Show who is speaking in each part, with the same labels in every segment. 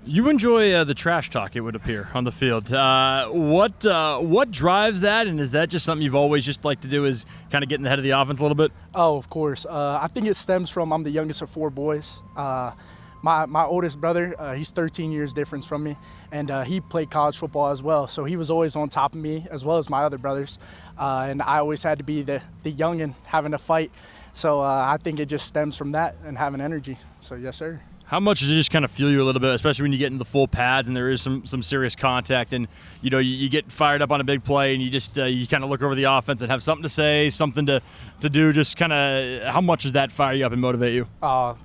Speaker 1: You enjoy the trash talk, it would appear, on the field. What drives that, and is that just something you've always just liked to do, is kind of get in the head of the offense a little bit?
Speaker 2: Oh, of course. I think it stems from I'm the youngest of 4 boys. My oldest brother, he's 13 years difference from me, and he played college football as well. So he was always on top of me, as well as my other brothers. And I always had to be the youngin' having to fight. So I think it just stems from that and having energy. So yes, sir.
Speaker 1: How much does it just kind of fuel you a little bit, especially when you get into the full pads and there is some serious contact, and you get fired up on a big play, and you just you kind of look over the offense and have something to say, something to do. Just kind of, how much does that fire you up and motivate you?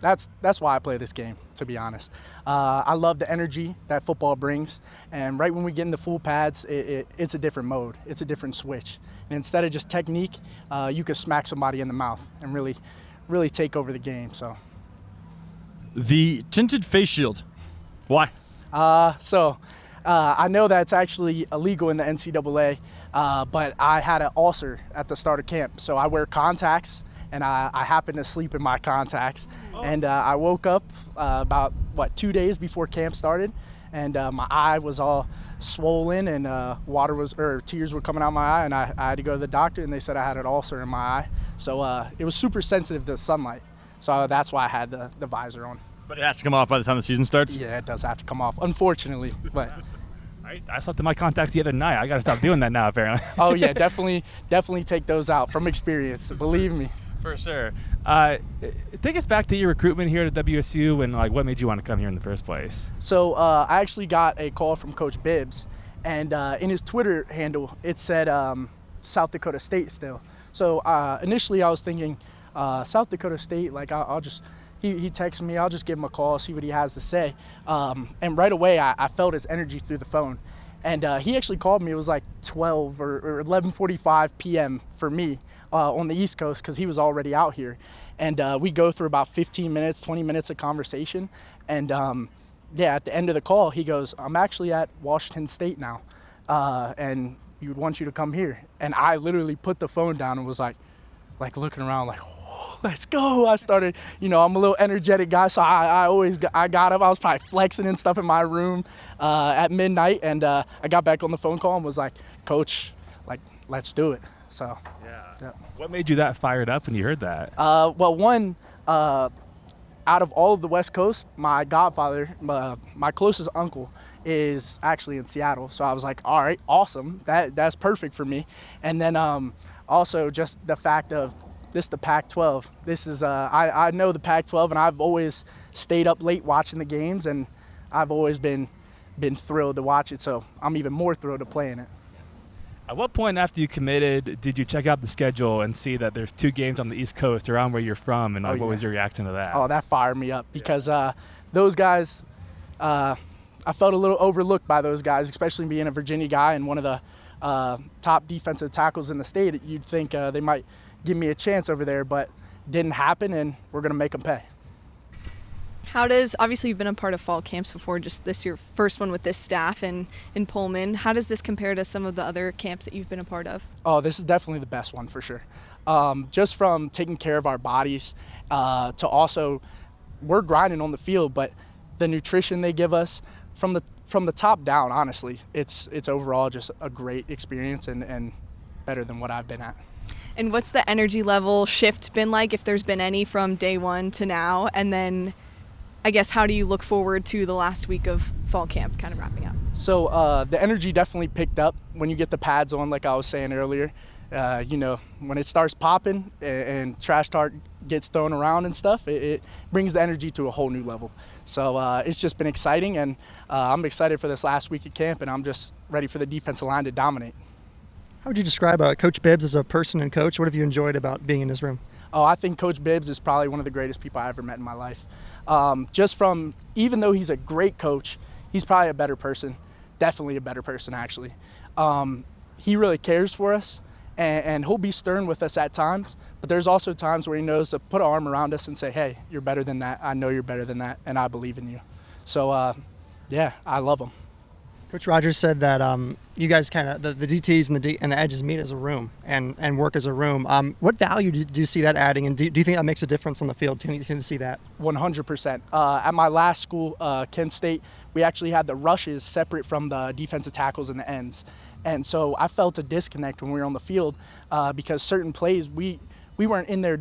Speaker 2: That's why I play this game, to be honest. I love the energy that football brings, and right when we get into full pads, it's a different mode. It's a different switch, and instead of just technique, you can smack somebody in the mouth and really take over the game. So.
Speaker 1: The tinted face shield, why?
Speaker 2: I know that's actually illegal in the NCAA, but I had an ulcer at the start of camp, so I wear contacts, and I happened to sleep in my contacts, and I woke up about 2 days before camp started, and my eye was all swollen, and tears were coming out my eye, and I had to go to the doctor, and they said I had an ulcer in my eye, so it was super sensitive to sunlight. So that's why I had the visor on.
Speaker 1: But it has to come off by the time the season starts?
Speaker 2: Yeah, it does have to come off, unfortunately. But
Speaker 3: I slept in my contacts the other night. I got to stop doing that now, apparently.
Speaker 2: Oh, yeah, definitely take those out from experience. Believe me.
Speaker 3: For sure. Take us back to your recruitment here at WSU, and what made you want to come here in the first place?
Speaker 2: So I actually got a call from Coach Bibbs, and in his Twitter handle, it said South Dakota State still. So initially I was thinking, South Dakota State, he texted me, I'll just give him a call, see what he has to say. And right away, I felt his energy through the phone. And he actually called me, it was 12 or 11:45 p.m. for me on the East Coast, because he was already out here. And we go through about 15 minutes, 20 minutes of conversation. And at the end of the call, he goes, I'm actually at Washington State now, and we would want you to come here. And I literally put the phone down and was looking around oh, let's go. I started, I'm a little energetic guy, so I got up. I was probably flexing and stuff in my room at midnight, and I got back on the phone call and was like, Coach, let's do it. So yeah.
Speaker 3: What made you that fired up when you heard that?
Speaker 2: Out of all of the West Coast, my godfather, my closest uncle, is actually in Seattle. So I was like, all right, awesome. That's perfect for me. And then also just the fact of this, the Pac-12. This is I know the Pac-12, and I've always stayed up late watching the games, and I've always been thrilled to watch it. So I'm even more thrilled to play in it.
Speaker 3: At what point after you committed did you check out the schedule and see that there's 2 games on the East Coast around where you're from, and what was your reaction to that?
Speaker 2: Oh, that fired me up, because those guys, I felt a little overlooked by those guys, especially being a Virginia guy and one of the top defensive tackles in the state. You'd think they might give me a chance over there, but didn't happen, and we're going to make them pay.
Speaker 4: Obviously you've been a part of fall camps before, just this your first one with this staff in Pullman. How does this compare to some of the other camps that you've been a part of? Oh,
Speaker 2: this is definitely the best one for sure. Just from taking care of our bodies to also, we're grinding on the field, but the nutrition they give us from the top down, honestly, it's overall just a great experience and better than what I've been at.
Speaker 4: And what's the energy level shift been like, if there's been any, from day one to now? And then I guess, how do you look forward to the last week of fall camp kind of wrapping up?
Speaker 2: So the energy definitely picked up when you get the pads on, like I was saying earlier. When it starts popping and trash talk gets thrown around and stuff, it brings the energy to a whole new level. So it's just been exciting, and I'm excited for this last week of camp, and I'm just ready for the defensive line to dominate.
Speaker 5: How would you describe Coach Bibbs as a person and coach? What have you enjoyed about being in his room?
Speaker 2: Oh, I think Coach Bibbs is probably one of the greatest people I ever met in my life. Just from, even though he's a great coach, he's probably a better person, definitely a better person actually. He really cares for us, and he'll be stern with us at times, but there's also times where he knows to put an arm around us and say, hey, you're better than that, I know you're better than that, and I believe in you. So, I love him.
Speaker 5: Coach Rogers said that you guys kind of the DTs and the edges meet as a room and work as a room. What value do you see that adding, and do you think that makes a difference on the field? Can you see that?
Speaker 2: 100%. At my last school, Kent State, we actually had the rushes separate from the defensive tackles and the ends, and so I felt a disconnect when we were on the field because certain plays we weren't in there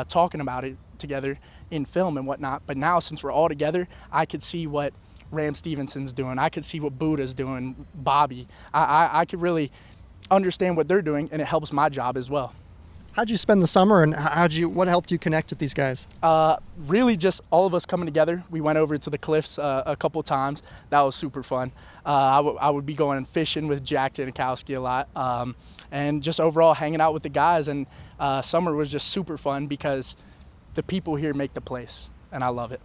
Speaker 2: talking about it together in film and whatnot. But now, since we're all together, I could see what Ram Stevenson's doing. I could see what Buddha's doing, Bobby. I could really understand what they're doing, and it helps my job as well.
Speaker 5: How'd you spend the summer, and what helped you connect with these guys?
Speaker 2: Really just all of us coming together. We went over to the cliffs a couple times. That was super fun. I would be going fishing with Jack Janikowski a lot, and just overall hanging out with the guys. And summer was just super fun because the people here make the place, and I love it.